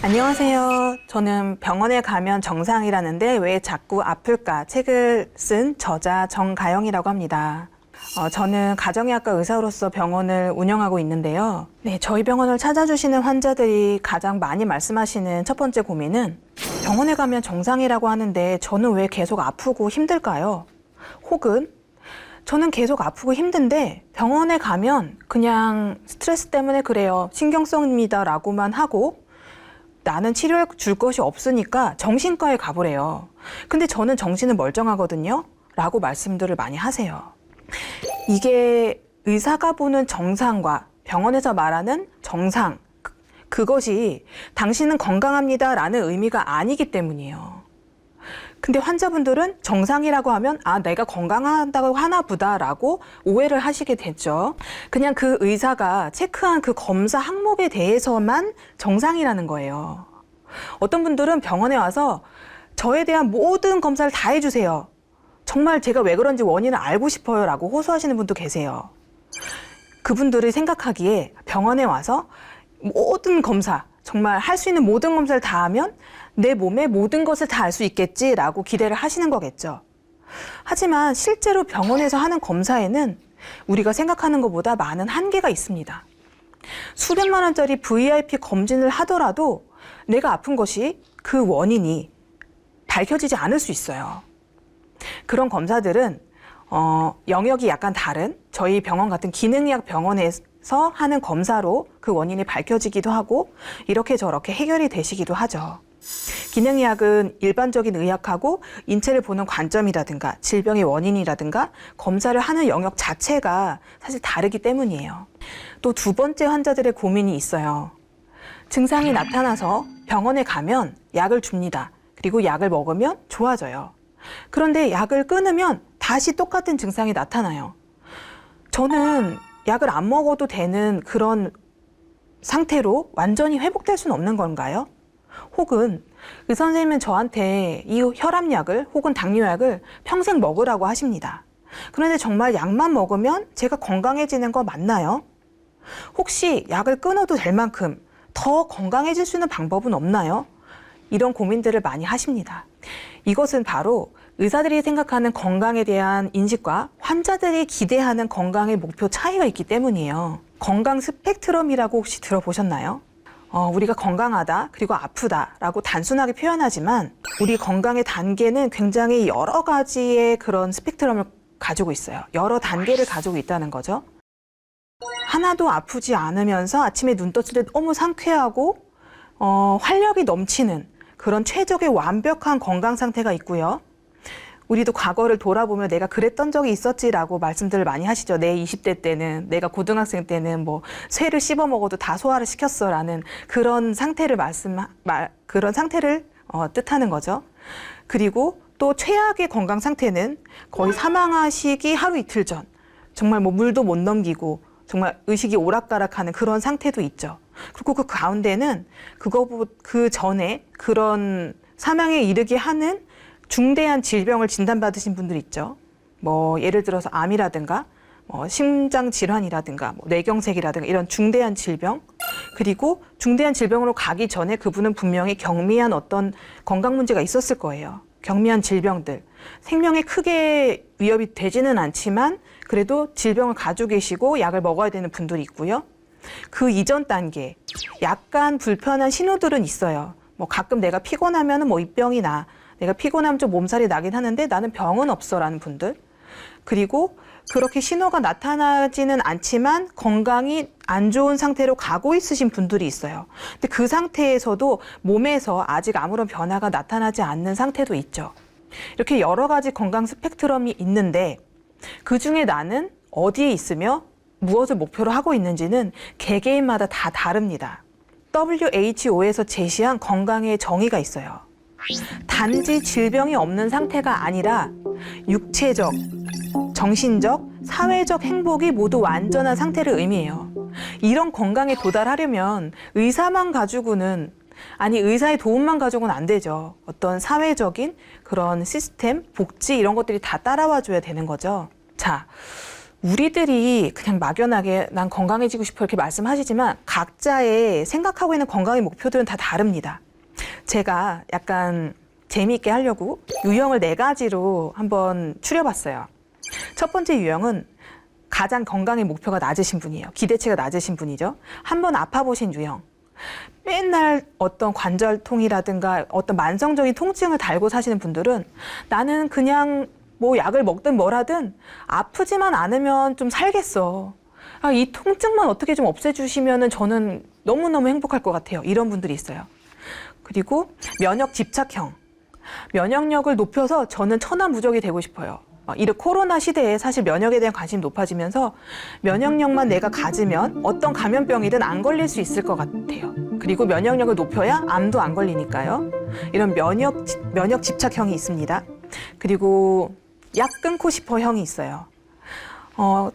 안녕하세요. 저는 병원에 가면 정상이라는데 왜 자꾸 아플까 책을 쓴 저자 정가영이라고 합니다. 저는 가정의학과 의사로서 병원을 운영하고 있는데요. 네, 저희 병원을 찾아주시는 환자들이 가장 많이 말씀하시는 첫 번째 고민은 병원에 가면 정상이라고 하는데 저는 왜 계속 아프고 힘들까요? 혹은 저는 계속 아프고 힘든데 병원에 가면 그냥 스트레스 때문에 그래요. 신경성입니다 라고만 하고 나는 치료해 줄 것이 없으니까 정신과에 가보래요. 근데 저는 정신은 멀쩡하거든요 라고 말씀들을 많이 하세요. 이게 의사가 보는 정상과 병원에서 말하는 정상, 그것이 당신은 건강합니다 라는 의미가 아니기 때문이에요. 근데 환자분들은 정상이라고 하면 내가 건강하다고 하나 보다라고 오해를 하시게 됐죠. 그냥 그 의사가 체크한 그 검사 항목에 대해서만 정상이라는 거예요. 어떤 분들은 병원에 와서 저에 대한 모든 검사를 다 해주세요. 정말 제가 왜 그런지 원인을 알고 싶어요 라고 호소하시는 분도 계세요. 그분들이 생각하기에 병원에 와서 모든 검사, 정말 할 수 있는 모든 검사를 다 하면 내 몸의 모든 것을 다 알 수 있겠지라고 기대를 하시는 거겠죠. 하지만 실제로 병원에서 하는 검사에는 우리가 생각하는 것보다 많은 한계가 있습니다. 수백만 원짜리 VIP 검진을 하더라도 내가 아픈 것이 그 원인이 밝혀지지 않을 수 있어요. 그런 검사들은 영역이 약간 다른 저희 병원 같은 기능의학 병원에서 하는 검사로 그 원인이 밝혀지기도 하고 이렇게 저렇게 해결이 되시기도 하죠. 기능의학은 일반적인 의학하고 인체를 보는 관점이라든가 질병의 원인이라든가 검사를 하는 영역 자체가 사실 다르기 때문이에요. 또 두 번째 환자들의 고민이 있어요. 증상이 나타나서 병원에 가면 약을 줍니다. 그리고 약을 먹으면 좋아져요. 그런데 약을 끊으면 다시 똑같은 증상이 나타나요. 저는 약을 안 먹어도 되는 그런 상태로 완전히 회복될 수는 없는 건가요? 혹은 의사 선생님은 저한테 이 혈압약을 혹은 당뇨약을 평생 먹으라고 하십니다. 그런데 정말 약만 먹으면 제가 건강해지는 거 맞나요? 혹시 약을 끊어도 될 만큼 더 건강해질 수 있는 방법은 없나요? 이런 고민들을 많이 하십니다. 이것은 바로 의사들이 생각하는 건강에 대한 인식과 환자들이 기대하는 건강의 목표 차이가 있기 때문이에요. 건강 스펙트럼이라고 혹시 들어보셨나요? 우리가 건강하다 그리고 아프다라고 단순하게 표현하지만 우리 건강의 단계는 굉장히 여러 가지의 그런 스펙트럼을 가지고 있어요. 여러 단계를 가지고 있다는 거죠. 하나도 아프지 않으면서 아침에 눈 떴을 때 너무 상쾌하고 활력이 넘치는 그런 최적의 완벽한 건강 상태가 있고요. 우리도 과거를 돌아보면 내가 그랬던 적이 있었지라고 말씀들을 많이 하시죠. 내 20대 때는, 내가 고등학생 때는 뭐 쇠를 씹어 먹어도 다 소화를 시켰어라는 그런 상태를 그런 상태를 뜻하는 거죠. 그리고 또 최악의 건강 상태는 거의 사망하시기 하루 이틀 전, 정말 뭐 물도 못 넘기고 정말 의식이 오락가락하는 그런 상태도 있죠. 그리고 그 가운데는 그 전에 그런 사망에 이르게 하는 중대한 질병을 진단받으신 분들 있죠. 뭐 예를 들어서 암이라든가 심장 질환이라든가 뇌경색이라든가 이런 중대한 질병, 그리고 중대한 질병으로 가기 전에 그분은 분명히 경미한 어떤 건강 문제가 있었을 거예요. 경미한 질병들, 생명에 크게 위협이 되지는 않지만 그래도 질병을 가지고 계시고 약을 먹어야 되는 분들이 있고요. 그 이전 단계, 약간 불편한 신호들은 있어요. 뭐 가끔 내가 피곤하면 뭐 입병이 나, 내가 피곤하면 좀 몸살이 나긴 하는데 나는 병은 없어라는 분들. 그리고 그렇게 신호가 나타나지는 않지만 건강이 안 좋은 상태로 가고 있으신 분들이 있어요. 근데 그 상태에서도 몸에서 아직 아무런 변화가 나타나지 않는 상태도 있죠. 이렇게 여러 가지 건강 스펙트럼이 있는데 그중에 나는 어디에 있으며 무엇을 목표로 하고 있는지는 개개인마다 다 다릅니다. WHO에서 제시한 건강의 정의가 있어요. 단지 질병이 없는 상태가 아니라 육체적, 정신적, 사회적 행복이 모두 완전한 상태를 의미해요. 이런 건강에 도달하려면 의사만 가지고는, 아니 의사의 도움만 가지고는 안 되죠. 어떤 사회적인 그런 시스템, 복지 이런 것들이 다 따라와 줘야 되는 거죠. 자, 우리들이 그냥 막연하게 난 건강해지고 싶어 이렇게 말씀하시지만 각자의 생각하고 있는 건강의 목표들은 다 다릅니다. 제가 약간 재미있게 하려고 유형을 4가지로 한번 추려봤어요. 첫 번째 유형은 가장 건강의 목표가 낮으신 분이에요. 기대치가 낮으신 분이죠. 한번 아파보신 유형. 맨날 어떤 관절통이라든가 어떤 만성적인 통증을 달고 사시는 분들은 나는 그냥 뭐 약을 먹든 뭘 하든 아프지만 않으면 좀 살겠어. 아, 이 통증만 어떻게 좀 없애주시면은 저는 너무너무 행복할 것 같아요. 이런 분들이 있어요. 그리고 면역 집착형. 면역력을 높여서 저는 천하무적이 되고 싶어요. 이런 코로나 시대에 사실 면역에 대한 관심이 높아지면서 면역력만 내가 가지면 어떤 감염병이든 안 걸릴 수 있을 것 같아요. 그리고 면역력을 높여야 암도 안 걸리니까요. 이런 면역 집착형이 있습니다. 그리고 약 끊고 싶어 형이 있어요.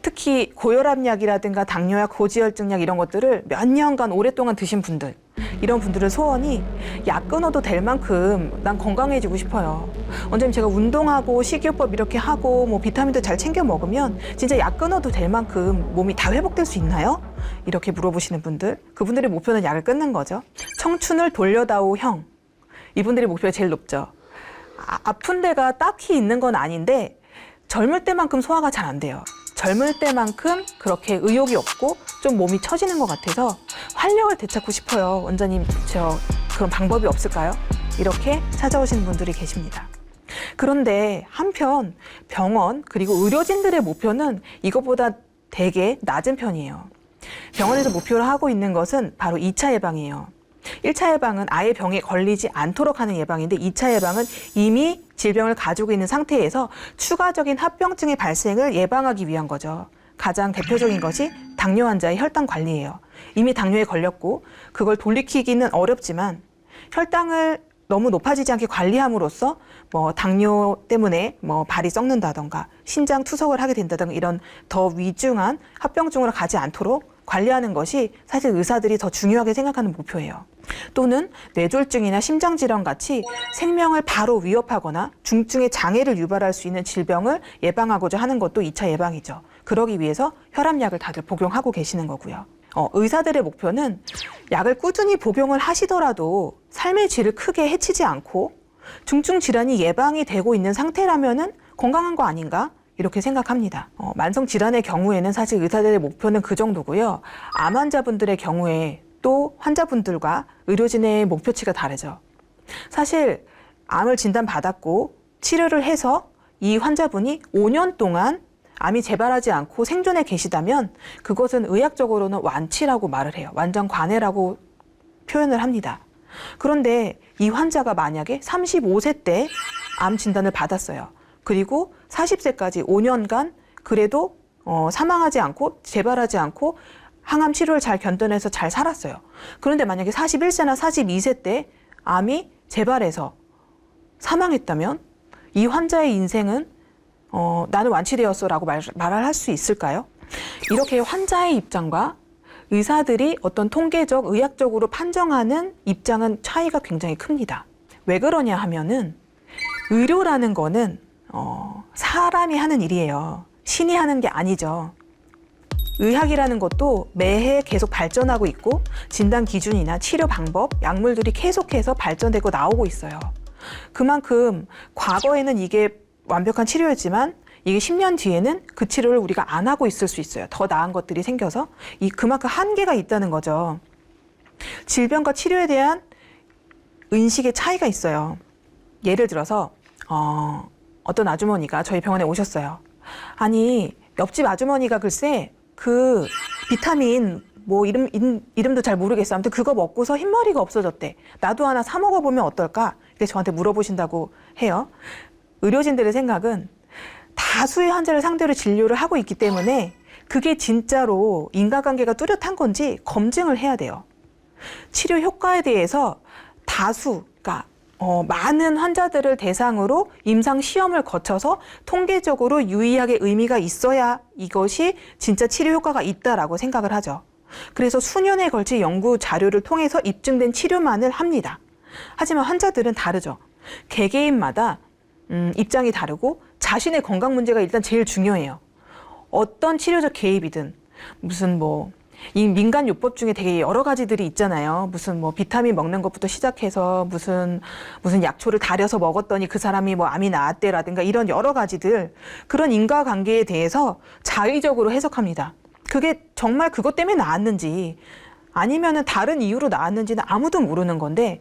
특히 고혈압약이라든가 당뇨약, 고지혈증약 이런 것들을 몇 년간 오랫동안 드신 분들, 이런 분들의 소원이 약 끊어도 될 만큼 난 건강해지고 싶어요. 원장님 제가 운동하고 식이요법 이렇게 하고 뭐 비타민도 잘 챙겨 먹으면 진짜 약 끊어도 될 만큼 몸이 다 회복될 수 있나요? 이렇게 물어보시는 분들, 그분들의 목표는 약을 끊는 거죠. 청춘을 돌려다오 형, 이분들의 목표가 제일 높죠. 아픈 데가 딱히 있는 건 아닌데 젊을 때만큼 소화가 잘 안 돼요. 젊을 때만큼 그렇게 의욕이 없고 좀 몸이 처지는 것 같아서 활력을 되찾고 싶어요. 원장님, 저 그런 방법이 없을까요? 이렇게 찾아오시는 분들이 계십니다. 그런데 한편 병원 그리고 의료진들의 목표는 이것보다 되게 낮은 편이에요. 병원에서 목표로 하고 있는 것은 바로 2차 예방이에요. 1차 예방은 아예 병에 걸리지 않도록 하는 예방인데 2차 예방은 이미 질병을 가지고 있는 상태에서 추가적인 합병증의 발생을 예방하기 위한 거죠. 가장 대표적인 것이 당뇨 환자의 혈당 관리예요. 이미 당뇨에 걸렸고 그걸 돌이키기는 어렵지만 혈당을 너무 높아지지 않게 관리함으로써 뭐 당뇨 때문에 뭐 발이 썩는다던가 신장 투석을 하게 된다던가 이런 더 위중한 합병증으로 가지 않도록 관리하는 것이 사실 의사들이 더 중요하게 생각하는 목표예요. 또는 뇌졸중이나 심장질환 같이 생명을 바로 위협하거나 중증의 장애를 유발할 수 있는 질병을 예방하고자 하는 것도 2차 예방이죠. 그러기 위해서 혈압약을 다들 복용하고 계시는 거고요. 의사들의 목표는 약을 꾸준히 복용을 하시더라도 삶의 질을 크게 해치지 않고 중증 질환이 예방이 되고 있는 상태라면은 건강한 거 아닌가? 이렇게 생각합니다. 만성 질환의 경우에는 사실 의사들의 목표는 그 정도고요. 암 환자분들의 경우에 또 환자분들과 의료진의 목표치가 다르죠. 사실 암을 진단받았고 치료를 해서 이 환자분이 5년 동안 암이 재발하지 않고 생존해 계시다면 그것은 의학적으로는 완치라고 말을 해요. 완전 관해라고 표현을 합니다. 그런데 이 환자가 만약에 35세 때 암 진단을 받았어요. 그리고 40세까지 5년간 그래도 사망하지 않고 재발하지 않고 항암 치료를 잘 견뎌내서 잘 살았어요. 그런데 만약에 41세나 42세 때 암이 재발해서 사망했다면 이 환자의 인생은 나는 완치되었어 라고 말을 할 수 있을까요? 이렇게 환자의 입장과 의사들이 어떤 통계적, 의학적으로 판정하는 입장은 차이가 굉장히 큽니다. 왜 그러냐 하면은 의료라는 거는 사람이 하는 일이에요. 신이 하는 게 아니죠. 의학이라는 것도 매해 계속 발전하고 있고 진단 기준이나 치료 방법, 약물들이 계속해서 발전되고 나오고 있어요. 그만큼 과거에는 이게 완벽한 치료였지만 이게 10년 뒤에는 그 치료를 우리가 안 하고 있을 수 있어요. 더 나은 것들이 생겨서 그만큼 한계가 있다는 거죠. 질병과 치료에 대한 인식의 차이가 있어요. 예를 들어서 어떤 아주머니가 저희 병원에 오셨어요. 아니 옆집 아주머니가 글쎄 그 비타민 뭐 이름도 잘 모르겠어. 아무튼 그거 먹고서 흰머리가 없어졌대. 나도 하나 사 먹어보면 어떨까? 이렇게 저한테 물어보신다고 해요. 의료진들의 생각은 다수의 환자를 상대로 진료를 하고 있기 때문에 그게 진짜로 인과관계가 뚜렷한 건지 검증을 해야 돼요. 치료 효과에 대해서 그러니까 많은 환자들을 대상으로 임상 시험을 거쳐서 통계적으로 유의하게 의미가 있어야 이것이 진짜 치료 효과가 있다라고 생각을 하죠. 그래서 수년에 걸친 연구 자료를 통해서 입증된 치료만을 합니다. 하지만 환자들은 다르죠. 개개인마다 입장이 다르고 자신의 건강 문제가 일단 제일 중요해요. 어떤 치료적 개입이든 무슨 뭐 이 민간요법 중에 되게 여러 가지들이 있잖아요. 무슨 뭐 비타민 먹는 것부터 시작해서 무슨 약초를 달여서 먹었더니 그 사람이 뭐 암이 나았대라든가 이런 여러 가지들, 그런 인과관계에 대해서 자의적으로 해석합니다. 그게 정말 그것 때문에 나았는지 아니면은 다른 이유로 나았는지는 아무도 모르는 건데,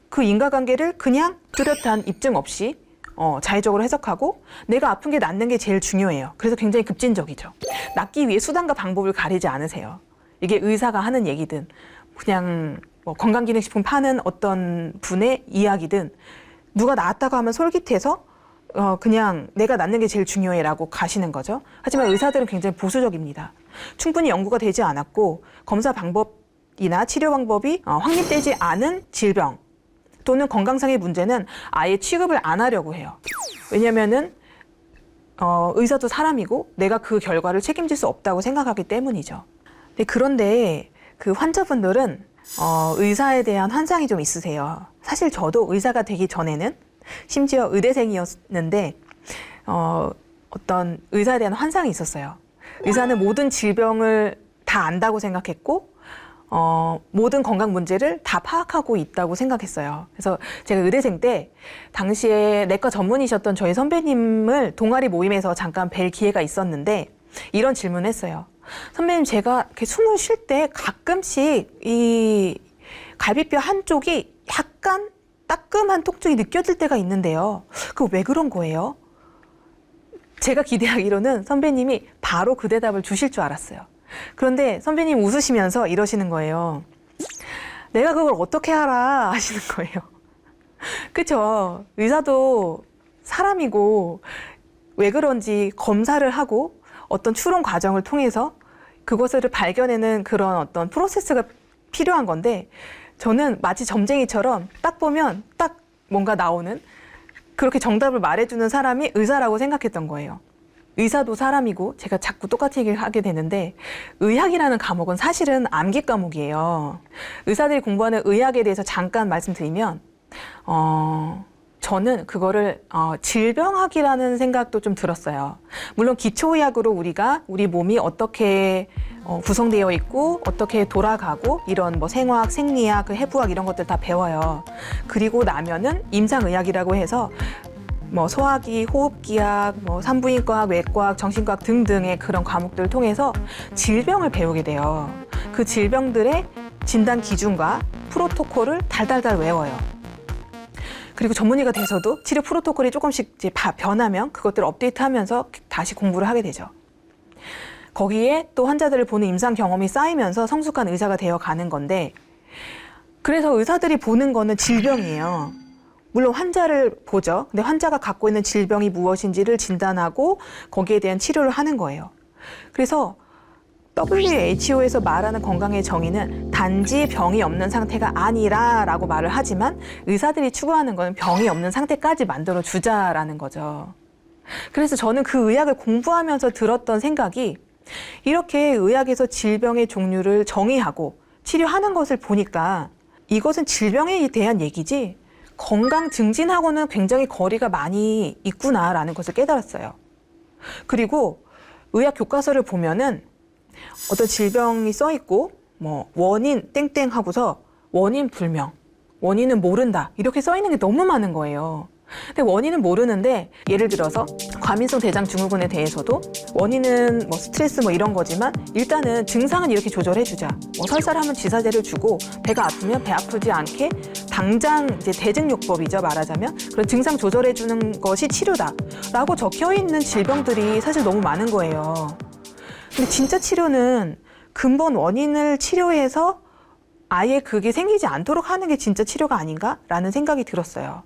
그 인과관계를 그냥 뚜렷한 입증 없이 자의적으로 해석하고 내가 아픈 게 낫는 게 제일 중요해요. 그래서 굉장히 급진적이죠. 낫기 위해 수단과 방법을 가리지 않으세요. 이게 의사가 하는 얘기든 그냥 뭐 건강기능식품 파는 어떤 분의 이야기든 누가 나았다고 하면 솔깃해서 그냥 내가 낫는 게 제일 중요해라고 가시는 거죠. 하지만 의사들은 굉장히 보수적입니다. 충분히 연구가 되지 않았고 검사 방법이나 치료 방법이 확립되지 않은 질병 또는 건강상의 문제는 아예 취급을 안 하려고 해요. 왜냐면은 의사도 사람이고 내가 그 결과를 책임질 수 없다고 생각하기 때문이죠. 그런데 그 환자분들은 의사에 대한 환상이 좀 있으세요. 사실 저도 의사가 되기 전에는 심지어 의대생이었는데 어떤 의사에 대한 환상이 있었어요. 의사는 모든 질병을 다 안다고 생각했고 모든 건강 문제를 다 파악하고 있다고 생각했어요. 그래서 제가 의대생 때 당시에 내과 전문의셨던 저희 선배님을 동아리 모임에서 잠깐 뵐 기회가 있었는데 이런 질문을 했어요. 선배님, 제가 이렇게 숨을 쉴 때 가끔씩 이 갈비뼈 한쪽이 약간 따끔한 통증이 느껴질 때가 있는데요. 그거 왜 그런 거예요? 제가 기대하기로는 선배님이 바로 그 대답을 주실 줄 알았어요. 그런데 선배님 웃으시면서 이러시는 거예요. 내가 그걸 어떻게 알아? 하시는 거예요. 그쵸? 의사도 사람이고 왜 그런지 검사를 하고 어떤 추론 과정을 통해서 그것을 발견해내는 그런 어떤 프로세스가 필요한 건데, 저는 마치 점쟁이처럼 딱 보면 딱 뭔가 나오는, 그렇게 정답을 말해주는 사람이 의사라고 생각했던 거예요. 의사도 사람이고, 제가 자꾸 똑같은 얘기를 하게 되는데, 의학이라는 과목은 사실은 암기 과목이에요. 의사들이 공부하는 의학에 대해서 잠깐 말씀드리면 저는 그거를 질병학이라는 생각도 좀 들었어요. 물론 기초의학으로 우리 몸이 어떻게 구성되어 있고 어떻게 돌아가고 이런 뭐 생화학, 생리학, 그 해부학 이런 것들 다 배워요. 그리고 나면은 임상의학이라고 해서 뭐 소화기, 호흡기학, 뭐 산부인과학, 외과학, 정신과학 등등의 그런 과목들을 통해서 질병을 배우게 돼요. 그 질병들의 진단 기준과 프로토콜을 달달달 외워요. 그리고 전문의가 돼서도 치료 프로토콜이 조금씩 이제 변하면 그것들을 업데이트하면서 다시 공부를 하게 되죠. 거기에 또 환자들을 보는 임상 경험이 쌓이면서 성숙한 의사가 되어 가는 건데, 그래서 의사들이 보는 거는 질병이에요. 물론 환자를 보죠. 근데 환자가 갖고 있는 질병이 무엇인지를 진단하고 거기에 대한 치료를 하는 거예요. 그래서 WHO에서 말하는 건강의 정의는 단지 병이 없는 상태가 아니라 라고 말을 하지만 의사들이 추구하는 건 병이 없는 상태까지 만들어 주자라는 거죠. 그래서 저는 그 의학을 공부하면서 들었던 생각이, 이렇게 의학에서 질병의 종류를 정의하고 치료하는 것을 보니까 이것은 질병에 대한 얘기지 건강 증진하고는 굉장히 거리가 많이 있구나라는 것을 깨달았어요. 그리고 의학 교과서를 보면은 어떤 질병이 써 있고 뭐 원인 땡땡 하고서 원인 불명, 원인은 모른다 이렇게 써 있는 게 너무 많은 거예요. 근데 원인은 모르는데, 예를 들어서 과민성 대장 증후군에 대해서도 원인은 뭐 스트레스 뭐 이런 거지만 일단은 증상은 이렇게 조절해 주자. 뭐 설사를 하면 지사제를 주고 배가 아프면 배 아프지 않게 당장 이제 대증요법이죠, 말하자면. 그런 증상 조절해 주는 것이 치료다라고 적혀 있는 질병들이 사실 너무 많은 거예요. 근데 진짜 치료는 근본 원인을 치료해서 아예 그게 생기지 않도록 하는 게 진짜 치료가 아닌가라는 생각이 들었어요.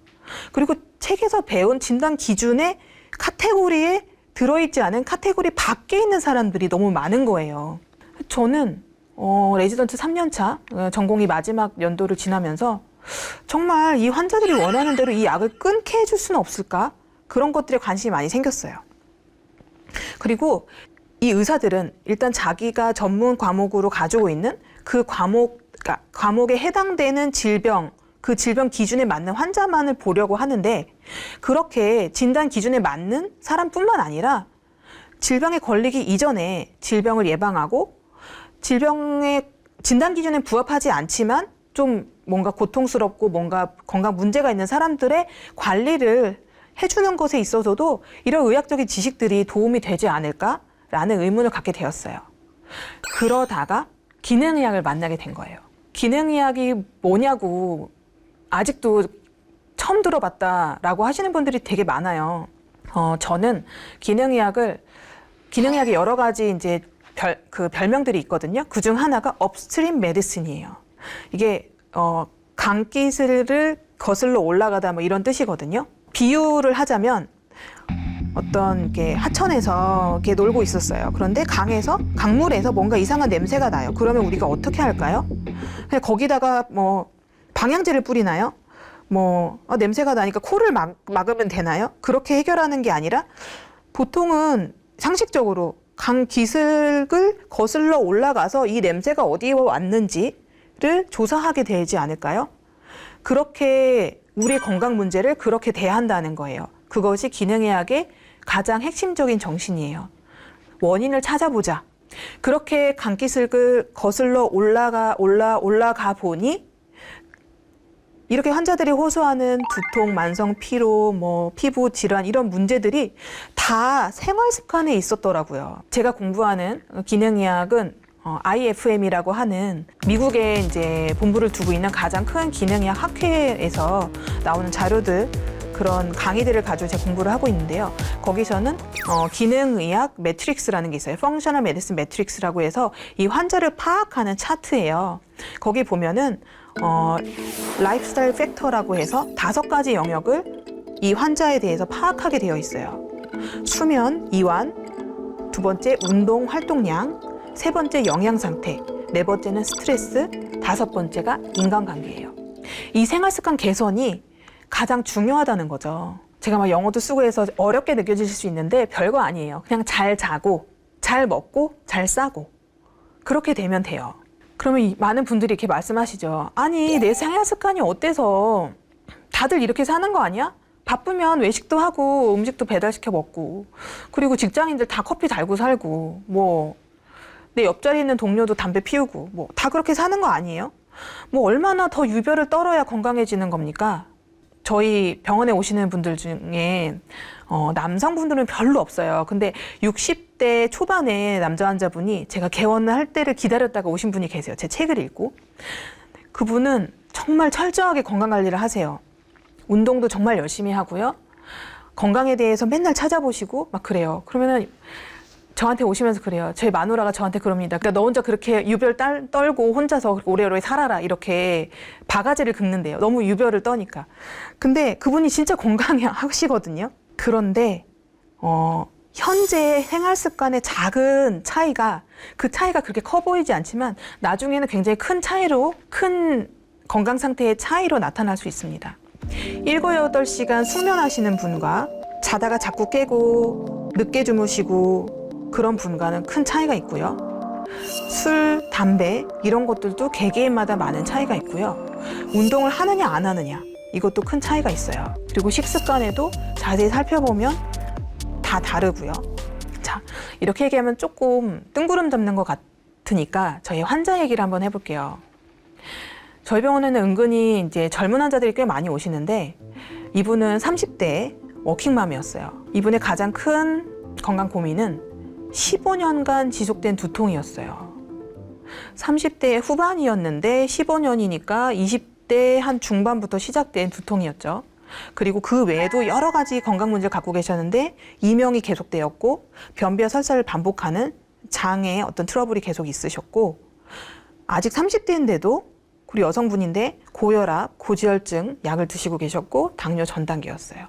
그리고 책에서 배운 진단 기준의 카테고리에 들어있지 않은 카테고리 밖에 있는 사람들이 너무 많은 거예요. 저는 레지던트 3년차 전공의 마지막 연도를 지나면서 정말 이 환자들이 원하는 대로 이 약을 끊게 해줄 수는 없을까? 그런 것들에 관심이 많이 생겼어요. 그리고 이 의사들은 일단 자기가 전문 과목으로 가지고 있는 그 과목에 해당되는 질병, 그 질병 기준에 맞는 환자만을 보려고 하는데, 그렇게 진단 기준에 맞는 사람뿐만 아니라 질병에 걸리기 이전에 질병을 예방하고 질병의 진단 기준에 부합하지 않지만 좀 뭔가 고통스럽고 뭔가 건강 문제가 있는 사람들의 관리를 해주는 것에 있어서도 이런 의학적인 지식들이 도움이 되지 않을까라는 의문을 갖게 되었어요. 그러다가 기능의학을 만나게 된 거예요. 기능의학이 뭐냐고 아직도 처음 들어봤다라고 하시는 분들이 되게 많아요. 저는 기능의학이 여러 가지 이제 별명들이 있거든요. 그 중 하나가 업스트림 메디슨이에요. 이게 강기슬을 거슬러 올라가다 뭐 이런 뜻이거든요. 비유를 하자면 어떤 게 하천에서 이렇게 놀고 있었어요. 그런데 강물에서 뭔가 이상한 냄새가 나요. 그러면 우리가 어떻게 할까요? 그냥 거기다가 뭐 방향제를 뿌리나요? 냄새가 나니까 코를 막으면 되나요? 그렇게 해결하는 게 아니라 보통은 상식적으로 강기슭을 거슬러 올라가서 이 냄새가 어디에 왔는지를 조사하게 되지 않을까요? 그렇게 우리의 건강 문제를 그렇게 대한다는 거예요. 그것이 기능의학의 가장 핵심적인 정신이에요. 원인을 찾아보자. 그렇게 강기슭을 거슬러 올라가 보니 이렇게 환자들이 호소하는 두통, 만성 피로, 피부 질환 이런 문제들이 다 생활 습관에 있었더라고요. 제가 공부하는 기능의학은 IFM이라고 하는 미국에 이제 본부를 두고 있는 가장 큰 기능의학 학회에서 나오는 자료들, 그런 강의들을 가지고 제가 공부를 하고 있는데요. 거기서는 기능의학 매트릭스라는 게 있어요. 펑셔널 메디슨 매트릭스라고 해서 이 환자를 파악하는 차트예요. 거기 보면은 라이프스타일 팩터라고 해서 5가지 영역을 이 환자에 대해서 파악하게 되어 있어요. 수면, 이완, 2번째 운동 활동량, 3번째 영양 상태, 4번째는 스트레스, 5번째가 인간관계예요. 이 생활습관 개선이 가장 중요하다는 거죠. 제가 막 영어도 쓰고 해서 어렵게 느껴질 수 있는데 별거 아니에요. 그냥 잘 자고, 잘 먹고, 잘 싸고 그렇게 되면 돼요. 그러면 많은 분들이 이렇게 말씀하시죠. 아니, 내 생활습관이 어때서 다들 이렇게 사는 거 아니야? 바쁘면 외식도 하고 음식도 배달시켜 먹고 그리고 직장인들 다 커피 달고 살고 내 옆자리에 있는 동료도 담배 피우고 다 그렇게 사는 거 아니에요? 얼마나 더 유별을 떨어야 건강해지는 겁니까? 저희 병원에 오시는 분들 중에 남성분들은 별로 없어요. 근데 60대 초반에 남자 환자분이 제가 개원을 할 때를 기다렸다가 오신 분이 계세요. 제 책을 읽고. 그분은 정말 철저하게 건강관리를 하세요. 운동도 정말 열심히 하고요. 건강에 대해서 맨날 찾아보시고 막 그래요. 그러면은 저한테 오시면서 그래요. 저희 마누라가 저한테 그럽니다. 그러니까 너 혼자 그렇게 유별 떨고 혼자서 오래오래 살아라 이렇게 바가지를 긁는데요. 너무 유별을 떠니까. 근데 그분이 진짜 건강해 하시거든요. 그런데 현재 생활 습관의 작은 차이가 그 차이가 그렇게 커 보이지 않지만 나중에는 굉장히 큰 건강 상태의 차이로 나타날 수 있습니다. 7, 8시간 숙면하시는 분과 자다가 자꾸 깨고 늦게 주무시고 그런 분과는 큰 차이가 있고요. 술, 담배 이런 것들도 개개인마다 많은 차이가 있고요. 운동을 하느냐 안 하느냐 이것도 큰 차이가 있어요. 그리고 식습관에도 자세히 살펴보면 다 다르고요. 자, 이렇게 얘기하면 조금 뜬구름 잡는 것 같으니까 저희 환자 얘기를 한번 해볼게요. 저희 병원에는 은근히 이제 젊은 환자들이 꽤 많이 오시는데 이분은 30대 워킹맘이었어요. 이분의 가장 큰 건강 고민은 15년간 지속된 두통이었어요. 30대 후반이었는데 15년이니까 20대 한 중반부터 시작된 두통이었죠. 그리고 그 외에도 여러 가지 건강 문제를 갖고 계셨는데 이명이 계속되었고 변비와 설사를 반복하는 장의 어떤 트러블이 계속 있으셨고 아직 30대인데도 우리 여성분인데 고혈압, 고지혈증 약을 드시고 계셨고 당뇨 전 단계였어요.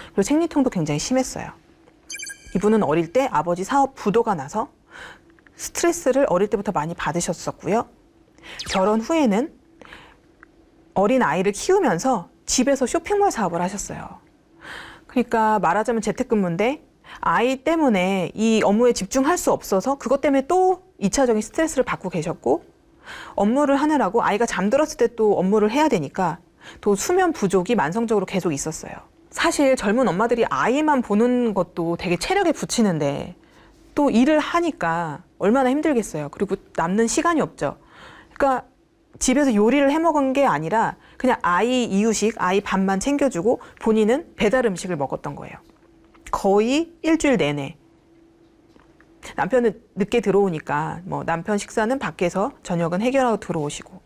그리고 생리통도 굉장히 심했어요. 이분은 어릴 때 아버지 사업 부도가 나서 스트레스를 어릴 때부터 많이 받으셨었고요. 결혼 후에는 어린 아이를 키우면서 집에서 쇼핑몰 사업을 하셨어요. 그러니까 말하자면 재택근무인데 아이 때문에 이 업무에 집중할 수 없어서 그것 때문에 또 2차적인 스트레스를 받고 계셨고 업무를 하느라고 아이가 잠들었을 때 또 업무를 해야 되니까 또 수면 부족이 만성적으로 계속 있었어요. 사실 젊은 엄마들이 아이만 보는 것도 되게 체력에 붙이는데 또 일을 하니까 얼마나 힘들겠어요. 그리고 남는 시간이 없죠. 그러니까 집에서 요리를 해 먹은 게 아니라 그냥 아이 이유식, 아이 밥만 챙겨주고 본인은 배달 음식을 먹었던 거예요. 거의 일주일 내내. 남편은 늦게 들어오니까 뭐 남편 식사는 밖에서 저녁은 해결하고 들어오시고.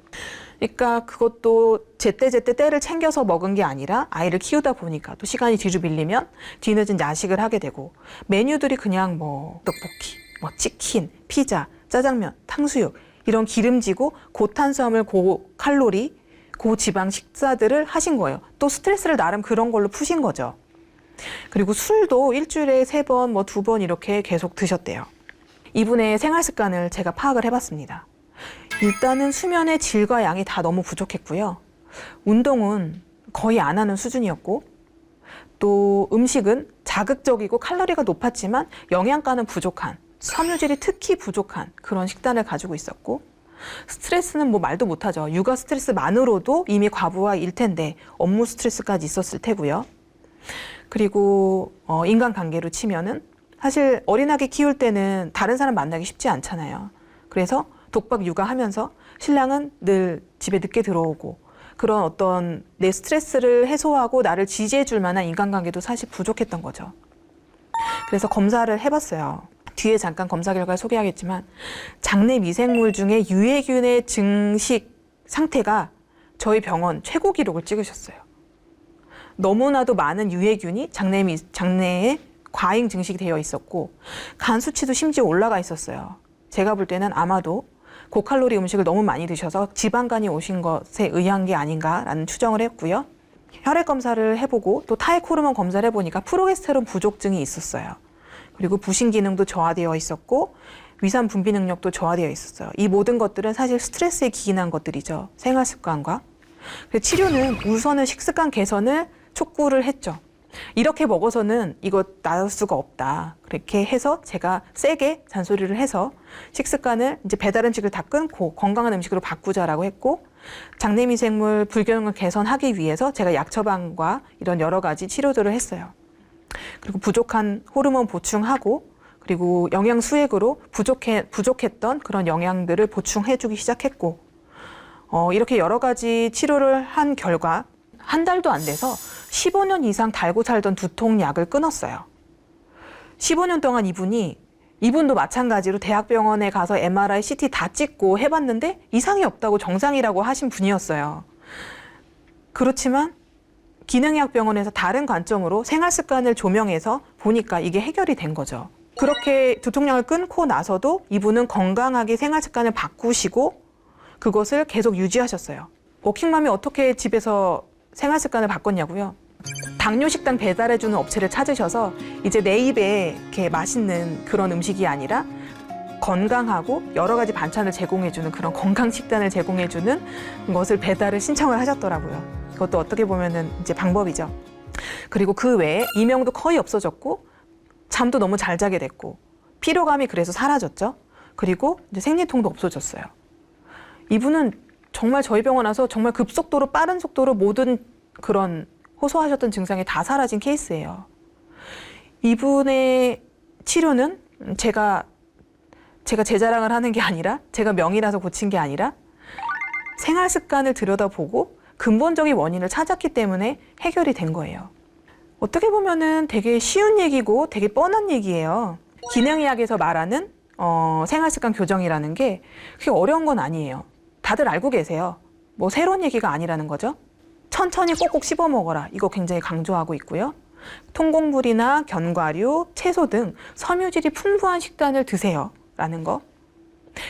그러니까 그것도 제때제때 때를 챙겨서 먹은 게 아니라 아이를 키우다 보니까 또 시간이 뒤로 밀리면 뒤늦은 야식을 하게 되고 메뉴들이 그냥 뭐 떡볶이, 뭐 치킨, 피자, 짜장면, 탕수육 이런 기름지고 고탄수화물, 고칼로리, 고지방 식사들을 하신 거예요. 또 스트레스를 나름 그런 걸로 푸신 거죠. 그리고 술도 일주일에 3번, 뭐 2번 이렇게 계속 드셨대요. 이분의 생활 습관을 제가 파악을 해봤습니다. 일단은 수면의 질과 양이 다 너무 부족했고요. 운동은 거의 안 하는 수준이었고, 또 음식은 자극적이고 칼로리가 높았지만 영양가는 부족한, 섬유질이 특히 부족한 그런 식단을 가지고 있었고, 스트레스는 뭐 말도 못하죠. 육아 스트레스만으로도 이미 과부하일 텐데 업무 스트레스까지 있었을 테고요. 그리고 인간관계로 치면은 사실 어린아기 키울 때는 다른 사람 만나기 쉽지 않잖아요. 그래서 독박 육아하면서 신랑은 늘 집에 늦게 들어오고 그런 어떤 내 스트레스를 해소하고 나를 지지해 줄 만한 인간관계도 사실 부족했던 거죠. 그래서 검사를 해봤어요. 뒤에 잠깐 검사 결과를 소개하겠지만 장내 미생물 중에 유해균의 증식 상태가 저희 병원 최고 기록을 찍으셨어요. 너무나도 많은 유해균이 장내에 과잉 증식이 되어 있었고 간 수치도 심지어 올라가 있었어요. 제가 볼 때는 아마도 고칼로리 음식을 너무 많이 드셔서 지방간이 오신 것에 의한 게 아닌가라는 추정을 했고요. 혈액 검사를 해보고 또 타액 호르몬 검사를 해보니까 프로게스테론 부족증이 있었어요. 그리고 부신 기능도 저하되어 있었고 위산 분비 능력도 저하되어 있었어요. 이 모든 것들은 사실 스트레스에 기인한 것들이죠. 생활 습관과. 그래서 치료는 우선은 식습관 개선을 촉구를 했죠. 이렇게 먹어서는 이거 나을 수가 없다. 그렇게 해서 제가 세게 잔소리를 해서 식습관을 이제 배달 음식을 다 끊고 건강한 음식으로 바꾸자라고 했고 장내미생물 불균형을 개선하기 위해서 제가 약 처방과 이런 여러 가지 치료들을 했어요. 그리고 부족한 호르몬 보충하고 그리고 영양 수액으로 부족했던 그런 영양들을 보충해주기 시작했고 이렇게 여러 가지 치료를 한 결과 한 달도 안 돼서 15년 이상 달고 살던 두통약을 끊었어요. 15년 동안 이분도 마찬가지로 대학병원에 가서 MRI, CT 다 찍고 해봤는데 이상이 없다고 정상이라고 하신 분이었어요. 그렇지만 기능의학병원에서 다른 관점으로 생활 습관을 조명해서 보니까 이게 해결이 된 거죠. 그렇게 두통약을 끊고 나서도 이분은 건강하게 생활 습관을 바꾸시고 그것을 계속 유지하셨어요. 워킹맘이 어떻게 집에서 생활 습관을 바꿨냐고요? 당뇨 식당 배달해주는 업체를 찾으셔서 이제 내 입에 이렇게 맛있는 그런 음식이 아니라 건강하고 여러 가지 반찬을 제공해주는 그런 건강 식단을 제공해주는 것을 배달을 신청을 하셨더라고요. 그것도 어떻게 보면은 이제 방법이죠. 그리고 그 외에 이명도 거의 없어졌고 잠도 너무 잘 자게 됐고 피로감이 그래서 사라졌죠. 그리고 이제 생리통도 없어졌어요. 이분은 정말 저희 병원 와서 정말 급속도로 빠른 속도로 모든 그런 호소하셨던 증상이 다 사라진 케이스예요. 이분의 치료는 제가 제 자랑을 하는 게 아니라 제가 명의라서 고친 게 아니라 생활 습관을 들여다보고 근본적인 원인을 찾았기 때문에 해결이 된 거예요. 어떻게 보면은 되게 쉬운 얘기고 되게 뻔한 얘기예요. 기능의학에서 말하는 생활 습관 교정이라는 게 그게 어려운 건 아니에요. 다들 알고 계세요. 뭐 새로운 얘기가 아니라는 거죠. 천천히 꼭꼭 씹어 먹어라. 이거 굉장히 강조하고 있고요. 통곡물이나 견과류, 채소 등 섬유질이 풍부한 식단을 드세요. 라는 거.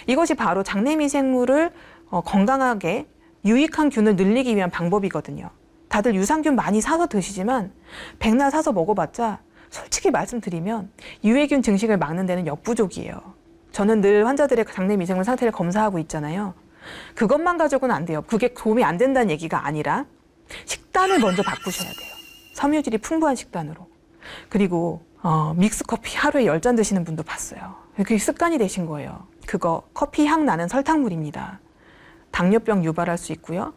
이것이 바로 장내미생물을 건강하게 유익한 균을 늘리기 위한 방법이거든요. 다들 유산균 많이 사서 드시지만 백날 사서 먹어봤자 솔직히 말씀드리면 유해균 증식을 막는 데는 역부족이에요. 저는 늘 환자들의 장내미생물 상태를 검사하고 있잖아요. 그것만 가지고는 안 돼요. 그게 도움이 안 된다는 얘기가 아니라 식단을 먼저 바꾸셔야 돼요. 섬유질이 풍부한 식단으로. 그리고 믹스커피 하루에 10잔 드시는 분도 봤어요. 그게 습관이 되신 거예요. 그거 커피 향 나는 설탕물입니다. 당뇨병 유발할 수 있고요.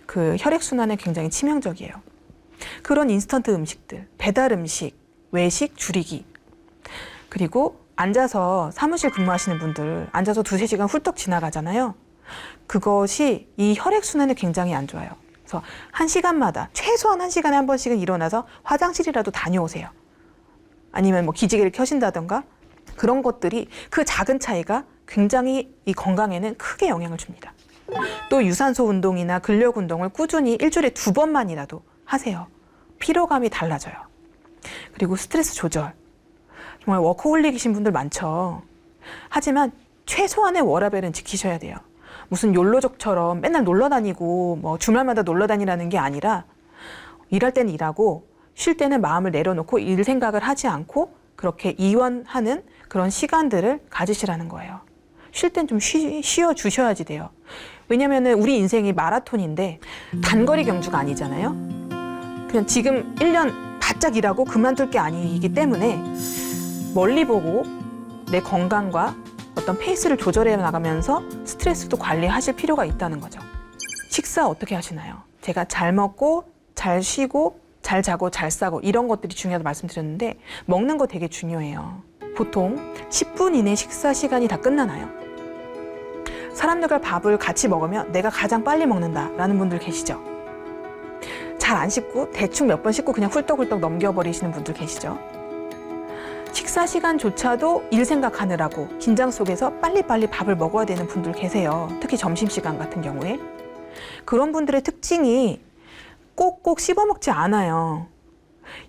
그 혈액순환에 굉장히 치명적이에요. 그런 인스턴트 음식들, 배달 음식, 외식 줄이기. 그리고 앉아서 사무실 근무하시는 분들 앉아서 2~3시간 훌떡 지나가잖아요. 그것이 이 혈액순환에 굉장히 안 좋아요. 그래서 1시간마다 최소한 1시간에 한 번씩은 일어나서 화장실이라도 다녀오세요. 아니면 뭐 기지개를 켜신다던가 그런 것들이 그 작은 차이가 굉장히 이 건강에는 크게 영향을 줍니다. 또 유산소 운동이나 근력 운동을 꾸준히 일주일에 2번만이라도 하세요. 피로감이 달라져요. 그리고 스트레스 조절. 정말 워커홀릭이신 분들 많죠. 하지만 최소한의 워라밸은 지키셔야 돼요. 무슨 욜로족처럼 맨날 놀러 다니고 뭐 주말마다 놀러 다니라는 게 아니라 일할 때는 일하고 쉴 때는 마음을 내려놓고 일 생각을 하지 않고 그렇게 이완하는 그런 시간들을 가지시라는 거예요. 쉴 땐 좀 쉬어 주셔야지 돼요. 왜냐면은 우리 인생이 마라톤인데 단거리 경주가 아니잖아요. 그냥 지금 1년 바짝 일하고 그만둘 게 아니기 때문에 멀리 보고 내 건강과 어떤 페이스를 조절해 나가면서 스트레스도 관리하실 필요가 있다는 거죠. 식사 어떻게 하시나요? 제가 잘 먹고 잘 쉬고 잘 자고 잘 싸고 이런 것들이 중요하다고 말씀드렸는데 먹는 거 되게 중요해요. 보통 10분 이내 식사 시간이 다 끝나나요? 사람들과 밥을 같이 먹으면 내가 가장 빨리 먹는다라는 분들 계시죠? 잘 안 씻고 대충 몇 번 씻고 그냥 훌떡훌떡 넘겨버리시는 분들 계시죠? 식사 시간조차도 일 생각하느라고 긴장 속에서 빨리빨리 밥을 먹어야 되는 분들 계세요. 특히 점심시간 같은 경우에. 그런 분들의 특징이 꼭꼭 씹어먹지 않아요.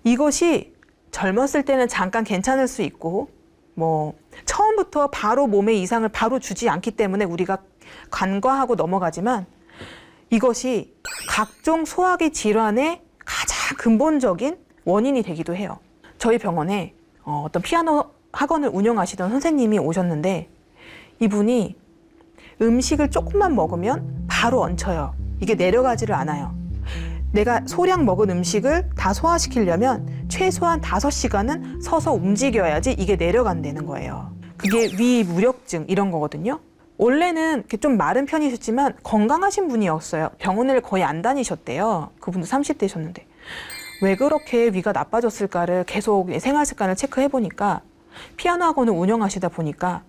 이것이 젊었을 때는 잠깐 괜찮을 수 있고 뭐 처음부터 바로 몸에 이상을 바로 주지 않기 때문에 우리가 간과하고 넘어가지만 이것이 각종 소화기 질환의 가장 근본적인 원인이 되기도 해요. 저희 병원에 어떤 피아노 학원을 운영하시던 선생님이 오셨는데 이분이 음식을 조금만 먹으면 바로 얹혀요. 이게 내려가지를 않아요. 내가 소량 먹은 음식을 다 소화시키려면 최소한 5시간은 서서 움직여야지 이게 내려간다는 거예요. 그게 위무력증 이런 거거든요. 원래는 이렇게 좀 마른 편이셨지만 건강하신 분이었어요. 병원을 거의 안 다니셨대요. 그분도 30대셨는데. 왜 그렇게 위가 나빠졌을까를 계속 생활 습관을 체크해 보니까 피아노 학원을 운영하시다 보니까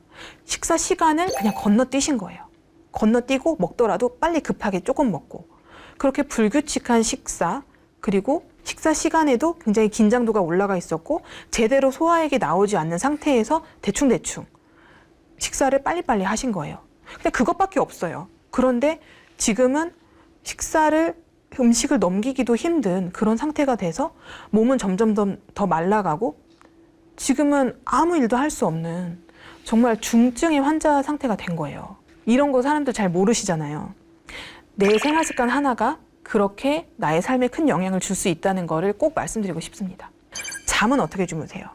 식사 시간을 그냥 건너뛰신 거예요. 건너뛰고 먹더라도 빨리 급하게 조금 먹고 그렇게 불규칙한 식사 그리고 식사 시간에도 굉장히 긴장도가 올라가 있었고 제대로 소화액이 나오지 않는 상태에서 대충대충 식사를 빨리빨리 하신 거예요. 근데 그것밖에 없어요. 그런데 지금은 음식을 넘기기도 힘든 그런 상태가 돼서 몸은 점점 더 말라가고 지금은 아무 일도 할 수 없는 정말 중증의 환자 상태가 된 거예요. 이런 거 사람들 잘 모르시잖아요. 내 생활 습관 하나가 그렇게 나의 삶에 큰 영향을 줄 수 있다는 거를 꼭 말씀드리고 싶습니다. 잠은 어떻게 주무세요?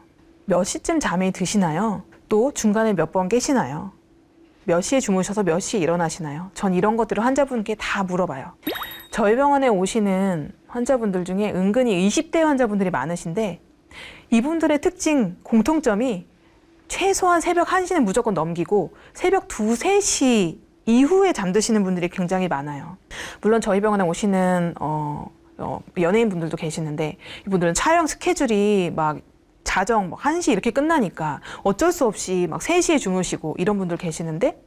몇 시쯤 잠에 드시나요? 또 중간에 몇 번 깨시나요? 몇 시에 주무셔서 몇 시에 일어나시나요? 전 이런 것들을 환자분께 다 물어봐요. 저희 병원에 오시는 환자분들 중에 은근히 20대 환자분들이 많으신데 이분들의 특징, 공통점이 최소한 새벽 1시는 무조건 넘기고 새벽 2, 3시 이후에 잠드시는 분들이 굉장히 많아요. 물론 저희 병원에 오시는 연예인분들도 계시는데 이분들은 촬영 스케줄이 막 자정 1시 이렇게 끝나니까 어쩔 수 없이 막 3시에 주무시고 이런 분들 계시는데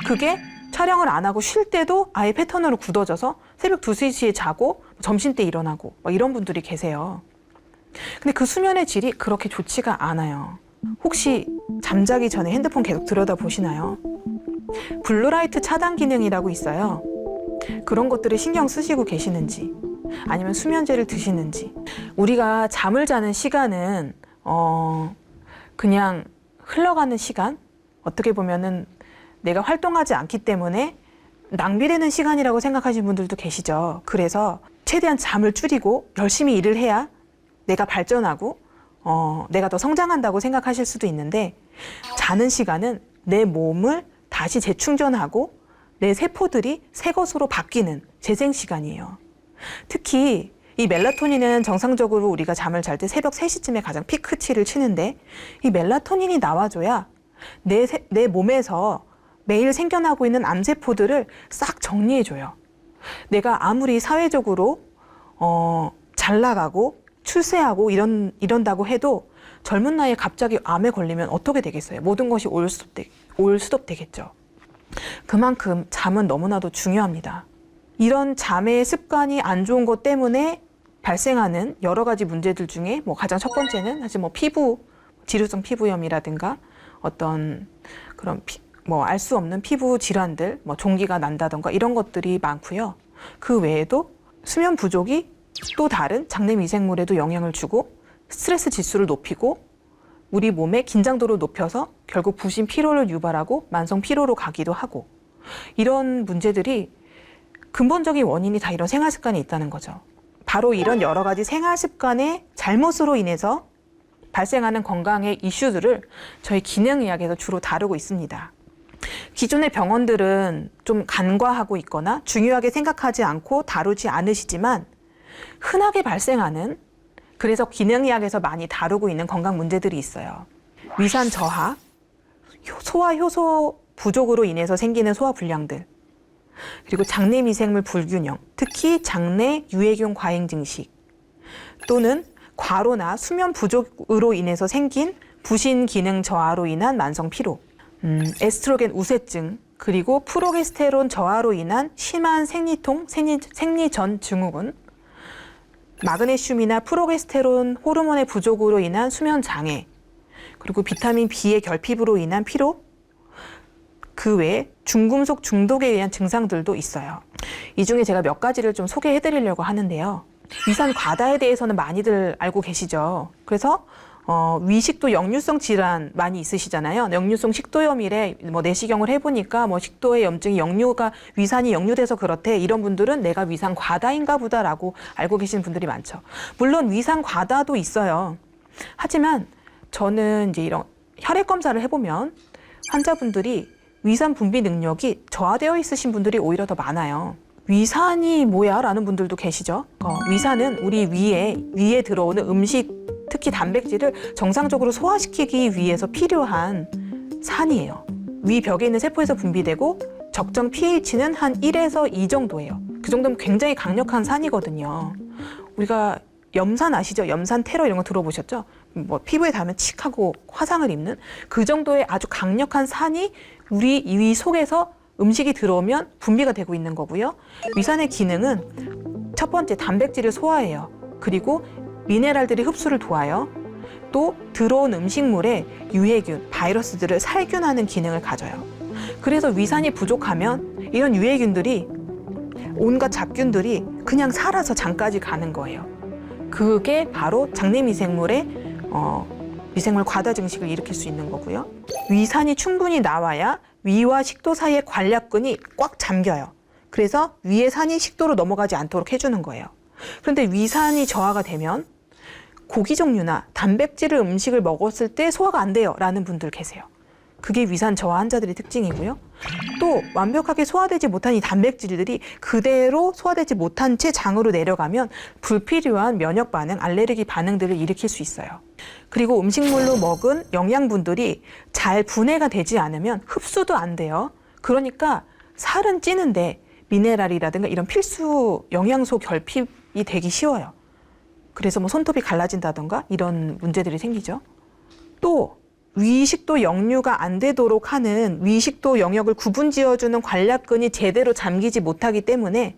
그게 촬영을 안 하고 쉴 때도 아예 패턴으로 굳어져서 새벽 2, 3시에 자고 점심 때 일어나고 막 이런 분들이 계세요. 근데 그 수면의 질이 그렇게 좋지가 않아요. 혹시 잠자기 전에 핸드폰 계속 들여다보시나요? 블루라이트 차단 기능이라고 있어요. 그런 것들을 신경 쓰시고 계시는지 아니면 수면제를 드시는지. 우리가 잠을 자는 시간은 그냥 흘러가는 시간? 어떻게 보면은 내가 활동하지 않기 때문에 낭비되는 시간이라고 생각하시는 분들도 계시죠. 그래서 최대한 잠을 줄이고 열심히 일을 해야 내가 발전하고 내가 더 성장한다고 생각하실 수도 있는데 자는 시간은 내 몸을 다시 재충전하고 내 세포들이 새 것으로 바뀌는 재생 시간이에요. 특히 이 멜라토닌은 정상적으로 우리가 잠을 잘 때 새벽 3시쯤에 가장 피크치를 치는데 이 멜라토닌이 나와줘야 내 몸에서 매일 생겨나고 있는 암세포들을 싹 정리해줘요. 내가 아무리 사회적으로 잘 나가고 출세하고 이런다고 해도 젊은 나이에 갑자기 암에 걸리면 어떻게 되겠어요? 모든 것이 올스톱되겠죠. 그만큼 잠은 너무나도 중요합니다. 이런 잠의 습관이 안 좋은 것 때문에 발생하는 여러 가지 문제들 중에 가장 첫 번째는 사실 피부, 지루성 피부염이라든가 어떤 그런 알 수 없는 피부 질환들, 종기가 난다던가 이런 것들이 많고요. 그 외에도 수면 부족이 또 다른 장내 미생물에도 영향을 주고 스트레스 지수를 높이고 우리 몸의 긴장도를 높여서 결국 부신 피로를 유발하고 만성 피로로 가기도 하고 이런 문제들이 근본적인 원인이 다 이런 생활 습관이 있다는 거죠. 바로 이런 여러 가지 생활 습관의 잘못으로 인해서 발생하는 건강의 이슈들을 저희 기능의학에서 주로 다루고 있습니다. 기존의 병원들은 좀 간과하고 있거나 중요하게 생각하지 않고 다루지 않으시지만 흔하게 발생하는, 그래서 기능의학에서 많이 다루고 있는 건강 문제들이 있어요. 위산 저하, 소화 효소 부족으로 인해서 생기는 소화 불량들, 그리고 장내 미생물 불균형, 특히 장내 유해균 과잉 증식, 또는 과로나 수면 부족으로 인해서 생긴 부신 기능 저하로 인한 만성 피로, 에스트로겐 우세증, 그리고 프로게스테론 저하로 인한 심한 생리통, 생리전 증후군, 마그네슘이나 프로게스테론 호르몬의 부족으로 인한 수면 장애, 그리고 비타민 B의 결핍으로 인한 피로, 그 외에 중금속 중독에 의한 증상들도 있어요. 이 중에 제가 몇 가지를 좀 소개해 드리려고 하는데요. 위산 과다에 대해서는 많이들 알고 계시죠. 그래서 위식도 역류성 질환 많이 있으시잖아요. 역류성 식도염이래, 내시경을 해보니까 식도의 염증이 위산이 역류돼서 그렇대. 이런 분들은 내가 위산 과다인가 보다라고 알고 계시는 분들이 많죠. 물론 위산 과다도 있어요. 하지만 저는 이제 이런 혈액 검사를 해보면 환자분들이 위산 분비 능력이 저하되어 있으신 분들이 오히려 더 많아요. 위산이 뭐야? 라는 분들도 계시죠. 위산은 우리 위에 들어오는 음식, 특히 단백질을 정상적으로 소화시키기 위해서 필요한 산이에요. 위 벽에 있는 세포에서 분비되고 적정 pH는 한 1에서 2 정도예요. 그 정도면 굉장히 강력한 산이거든요. 우리가 염산 아시죠? 염산 테러 이런 거 들어보셨죠? 피부에 닿으면 칙하고 화상을 입는 그 정도의 아주 강력한 산이 우리 위 속에서 음식이 들어오면 분비가 되고 있는 거고요. 위산의 기능은 첫 번째 단백질을 소화해요. 그리고 미네랄들이 흡수를 도와요. 또 들어온 음식물에 유해균, 바이러스들을 살균하는 기능을 가져요. 그래서 위산이 부족하면 이런 유해균들이, 온갖 잡균들이 그냥 살아서 장까지 가는 거예요. 그게 바로 장내 미생물의 미생물 과다 증식을 일으킬 수 있는 거고요. 위산이 충분히 나와야 위와 식도 사이의 관략근이 꽉 잠겨요. 그래서 위의 산이 식도로 넘어가지 않도록 해주는 거예요. 그런데 위산이 저하가 되면 고기 종류나 단백질을 음식을 먹었을 때 소화가 안 돼요 라는 분들 계세요. 그게 위산 저하 환자들의 특징이고요. 또 완벽하게 소화되지 못한 이 단백질들이 그대로 소화되지 못한 채 장으로 내려가면 불필요한 면역 반응, 알레르기 반응들을 일으킬 수 있어요. 그리고 음식물로 먹은 영양분들이 잘 분해가 되지 않으면 흡수도 안 돼요. 그러니까 살은 찌는데 미네랄이라든가 이런 필수 영양소 결핍이 되기 쉬워요. 그래서 손톱이 갈라진다던가 이런 문제들이 생기죠. 또 위식도 역류가 안 되도록 하는 위식도 영역을 구분지어주는 관략근이 제대로 잠기지 못하기 때문에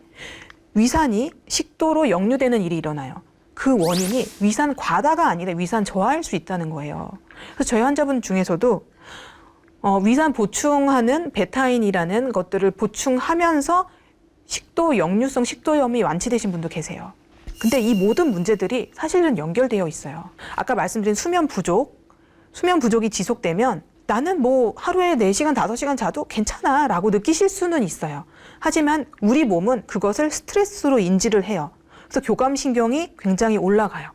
위산이 식도로 역류되는 일이 일어나요. 그 원인이 위산 과다가 아니라 위산 저하일 수 있다는 거예요. 그래서 저희 환자분 중에서도 위산 보충하는 베타인이라는 것들을 보충하면서 식도 역류성 식도염이 완치되신 분도 계세요. 근데 이 모든 문제들이 사실은 연결되어 있어요. 아까 말씀드린 수면 부족이 지속되면 나는 하루에 4시간, 5시간 자도 괜찮아 라고 느끼실 수는 있어요. 하지만 우리 몸은 그것을 스트레스로 인지를 해요. 그래서 교감신경이 굉장히 올라가요.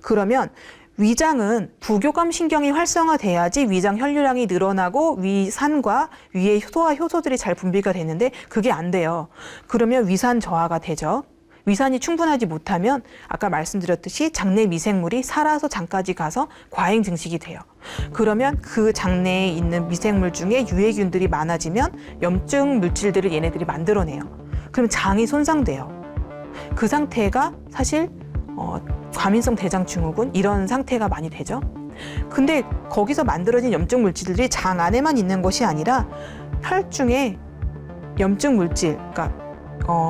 그러면 위장은 부교감신경이 활성화돼야지 위장 혈류량이 늘어나고 위산과 위의 소화 효소들이 잘 분비가 되는데 그게 안 돼요. 그러면 위산 저하가 되죠. 위산이 충분하지 못하면 아까 말씀드렸듯이 장내 미생물이 살아서 장까지 가서 과잉 증식이 돼요. 그러면 그 장내에 있는 미생물 중에 유해균들이 많아지면 염증 물질들을 얘네들이 만들어내요. 그럼 장이 손상돼요. 그 상태가 사실 과민성 대장 증후군 이런 상태가 많이 되죠. 근데 거기서 만들어진 염증 물질들이 장 안에만 있는 것이 아니라 혈중에 염증 물질, 그러니까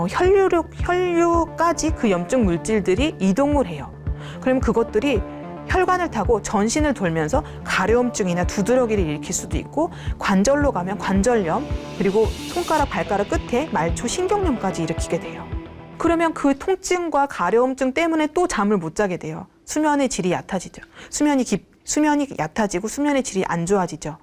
혈류까지 그 염증 물질들이 이동을 해요. 그러면 그것들이 혈관을 타고 전신을 돌면서 가려움증이나 두드러기를 일으킬 수도 있고, 관절로 가면 관절염, 그리고 손가락, 발가락 끝에 말초 신경염까지 일으키게 돼요. 그러면 그 통증과 가려움증 때문에 또 잠을 못 자게 돼요. 수면의 질이 얕아지죠. 수면이 얕아지고 수면의 질이 안 좋아지죠.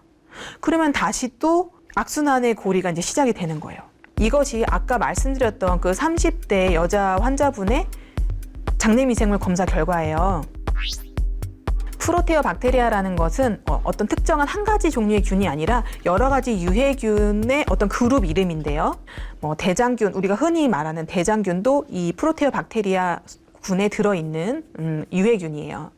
그러면 다시 또 악순환의 고리가 이제 시작이 되는 거예요. 이것이 아까 말씀드렸던 그 30대 여자 환자분의 장내 미생물 검사 결과예요. 프로테어 박테리아라는 것은 어떤 특정한 한 가지 종류의 균이 아니라 여러 가지 유해균의 어떤 그룹 이름인데요. 대장균, 우리가 흔히 말하는 대장균도 이 프로테어 박테리아 군에 들어있는 유해균이에요.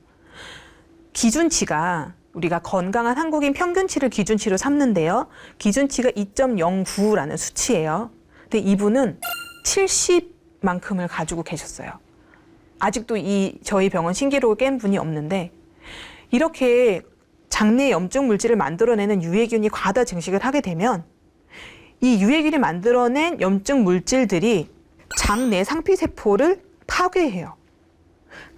기준치가 우리가 건강한 한국인 평균치를 기준치로 삼는데요. 기준치가 2.09라는 수치예요. 근데 이분은 70만큼을 가지고 계셨어요. 아직도 저희 병원 신기록을 깬 분이 없는데, 이렇게 장내 염증 물질을 만들어내는 유해균이 과다 증식을 하게 되면 이 유해균이 만들어낸 염증 물질들이 장내 상피세포를 파괴해요.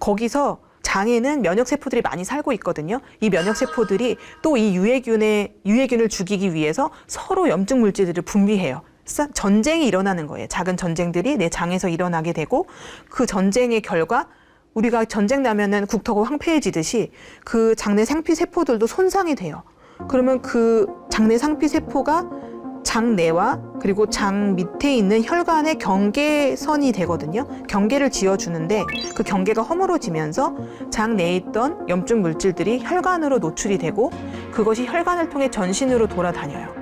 거기서 장에는 면역세포들이 많이 살고 있거든요. 이 면역세포들이 또 이 유해균을 죽이기 위해서 서로 염증 물질들을 분비해요. 전쟁이 일어나는 거예요. 작은 전쟁들이 내 장에서 일어나게 되고, 그 전쟁의 결과 우리가 전쟁 나면은 국토가 황폐해지듯이 그 장내 상피세포들도 손상이 돼요. 그러면 그 장내 상피세포가 장내와 그리고 장 밑에 있는 혈관의 경계선이 되거든요. 경계를 지어주는데 그 경계가 허물어지면서 장 내에 있던 염증 물질들이 혈관으로 노출이 되고, 그것이 혈관을 통해 전신으로 돌아다녀요.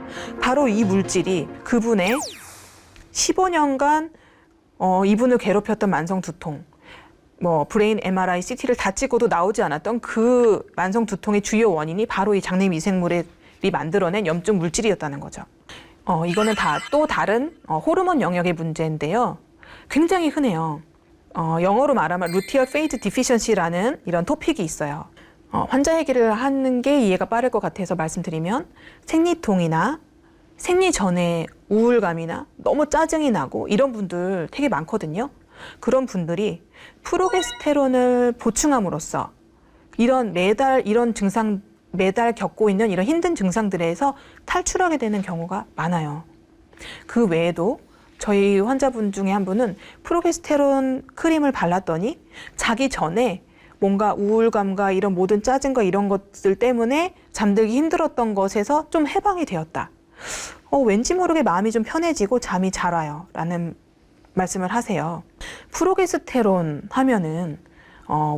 바로 이 물질이 그분의 15년간 이분을 괴롭혔던 만성 두통, 브레인 MRI, CT를 다 찍어도 나오지 않았던 그 만성 두통의 주요 원인이 바로 이 장내 미생물이 만들어낸 염증 물질이었다는 거죠. 이거는 또 다른 호르몬 영역의 문제인데요. 굉장히 흔해요. 영어로 말하면 루티얼 페이트 디피션시라는 이런 토픽이 있어요. 환자 얘기를 하는 게 이해가 빠를 것 같아서 말씀드리면, 생리통이나 생리 전에 우울감이나 너무 짜증이 나고 이런 분들 되게 많거든요. 그런 분들이 프로게스테론을 보충함으로써 매달 겪고 있는 이런 힘든 증상들에서 탈출하게 되는 경우가 많아요. 그 외에도 저희 환자분 중에 한 분은 프로게스테론 크림을 발랐더니 자기 전에 뭔가 우울감과 이런 모든 짜증과 이런 것들 때문에 잠들기 힘들었던 것에서 좀 해방이 되었다. 왠지 모르게 마음이 좀 편해지고 잠이 잘 와요. 라는 말씀을 하세요. 프로게스테론 하면은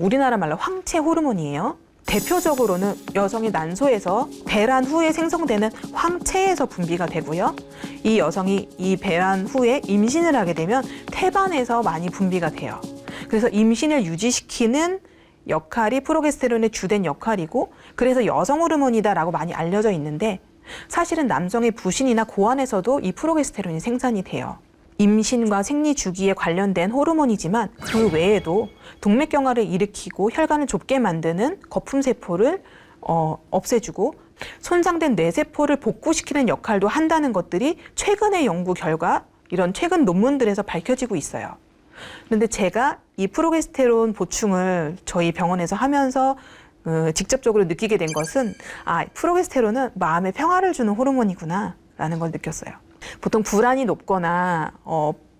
우리나라 말로 황체 호르몬이에요. 대표적으로는 여성의 난소에서 배란 후에 생성되는 황체에서 분비가 되고요. 이 여성이 이 배란 후에 임신을 하게 되면 태반에서 많이 분비가 돼요. 그래서 임신을 유지시키는 역할이 프로게스테론의 주된 역할이고, 그래서 여성 호르몬이다라고 많이 알려져 있는데, 사실은 남성의 부신이나 고환에서도 이 프로게스테론이 생산이 돼요. 임신과 생리 주기에 관련된 호르몬이지만 그 외에도 동맥경화를 일으키고 혈관을 좁게 만드는 거품세포를 없애주고 손상된 뇌세포를 복구시키는 역할도 한다는 것들이 최근의 연구 결과, 이런 최근 논문들에서 밝혀지고 있어요. 그런데 제가 이 프로게스테론 보충을 저희 병원에서 하면서 직접적으로 느끼게 된 것은, 프로게스테론은 마음의 평화를 주는 호르몬이구나 라는 걸 느꼈어요. 보통 불안이 높거나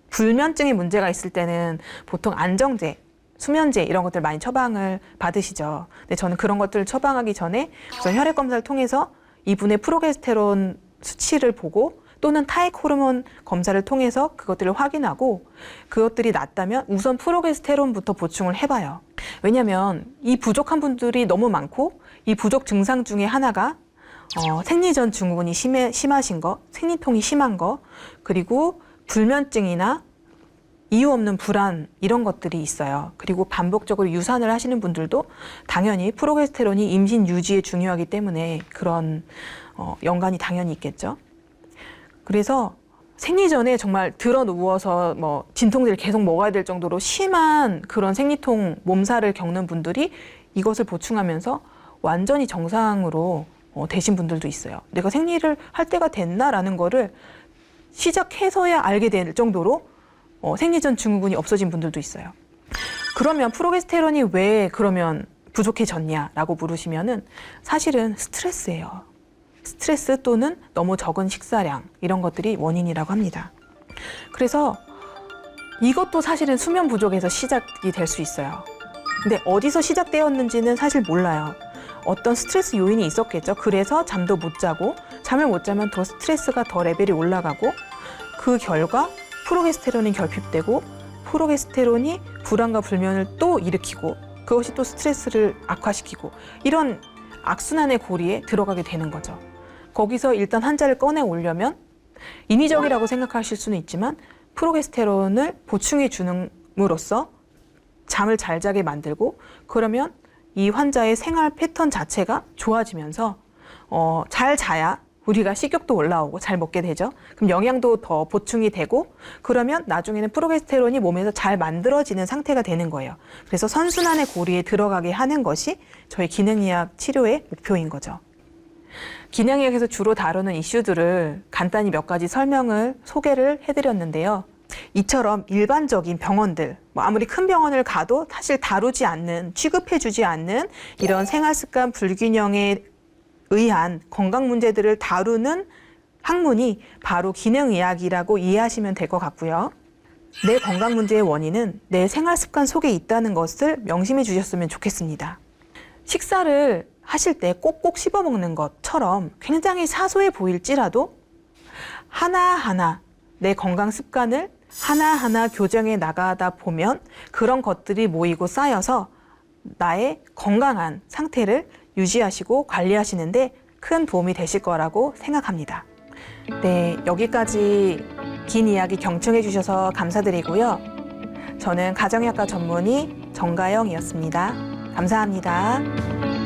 불면증의 문제가 있을 때는 보통 안정제, 수면제 이런 것들 많이 처방을 받으시죠. 근데 저는 그런 것들을 처방하기 전에 우선 혈액 검사를 통해서 이분의 프로게스테론 수치를 보고, 또는 타액 호르몬 검사를 통해서 그것들을 확인하고, 그것들이 낮다면 우선 프로게스테론부터 보충을 해봐요. 왜냐하면 이 부족한 분들이 너무 많고, 이 부족 증상 중에 하나가 생리전 증후군이 심하신 거, 생리통이 심한 거, 그리고 불면증이나 이유 없는 불안, 이런 것들이 있어요. 그리고 반복적으로 유산을 하시는 분들도 당연히 프로게스테론이 임신 유지에 중요하기 때문에 그런 연관이 당연히 있겠죠. 그래서 생리 전에 정말 들어 누워서 진통제를 계속 먹어야 될 정도로 심한 그런 생리통 몸살을 겪는 분들이 이것을 보충하면서 완전히 정상으로 되신 분들도 있어요. 내가 생리를 할 때가 됐나라는 거를 시작해서야 알게 될 정도로 생리 전 증후군이 없어진 분들도 있어요. 그러면 프로게스테론이 왜 그러면 부족해졌냐라고 물으시면은 사실은 스트레스예요. 스트레스 또는 너무 적은 식사량 이런 것들이 원인이라고 합니다. 그래서 이것도 사실은 수면 부족에서 시작이 될 수 있어요. 근데 어디서 시작되었는지는 사실 몰라요. 어떤 스트레스 요인이 있었겠죠. 그래서 잠도 못 자고 잠을 못 자면 더 스트레스가 더 레벨이 올라가고 그 결과 프로게스테론이 결핍되고 프로게스테론이 불안과 불면을 또 일으키고 그것이 또 스트레스를 악화시키고 이런 악순환의 고리에 들어가게 되는 거죠. 거기서 일단 환자를 꺼내 오려면 인위적이라고 생각하실 수는 있지만 프로게스테론을 보충해 주는으로써 잠을 잘 자게 만들고 그러면 이 환자의 생활 패턴 자체가 좋아지면서 잘 자야 우리가 식욕도 올라오고 잘 먹게 되죠. 그럼 영양도 더 보충이 되고 그러면 나중에는 프로게스테론이 몸에서 잘 만들어지는 상태가 되는 거예요. 그래서 선순환의 고리에 들어가게 하는 것이 저희 기능의학 치료의 목표인 거죠. 기능의학에서 주로 다루는 이슈들을 간단히 몇 가지 소개를 해드렸는데요. 이처럼 일반적인 병원들, 아무리 큰 병원을 가도 사실 다루지 않는, 취급해주지 않는 이런 생활습관 불균형에 의한 건강 문제들을 다루는 학문이 바로 기능의학이라고 이해하시면 될 것 같고요. 내 건강 문제의 원인은 내 생활습관 속에 있다는 것을 명심해 주셨으면 좋겠습니다. 식사를 하실 때 꼭꼭 씹어 먹는 것처럼 굉장히 사소해 보일지라도 하나하나 내 건강 습관을 하나하나 교정해 나가다 보면 그런 것들이 모이고 쌓여서 나의 건강한 상태를 유지하시고 관리하시는데 큰 도움이 되실 거라고 생각합니다. 네, 여기까지 긴 이야기 경청해 주셔서 감사드리고요. 저는 가정의학과 전문의 정가영이었습니다. 감사합니다.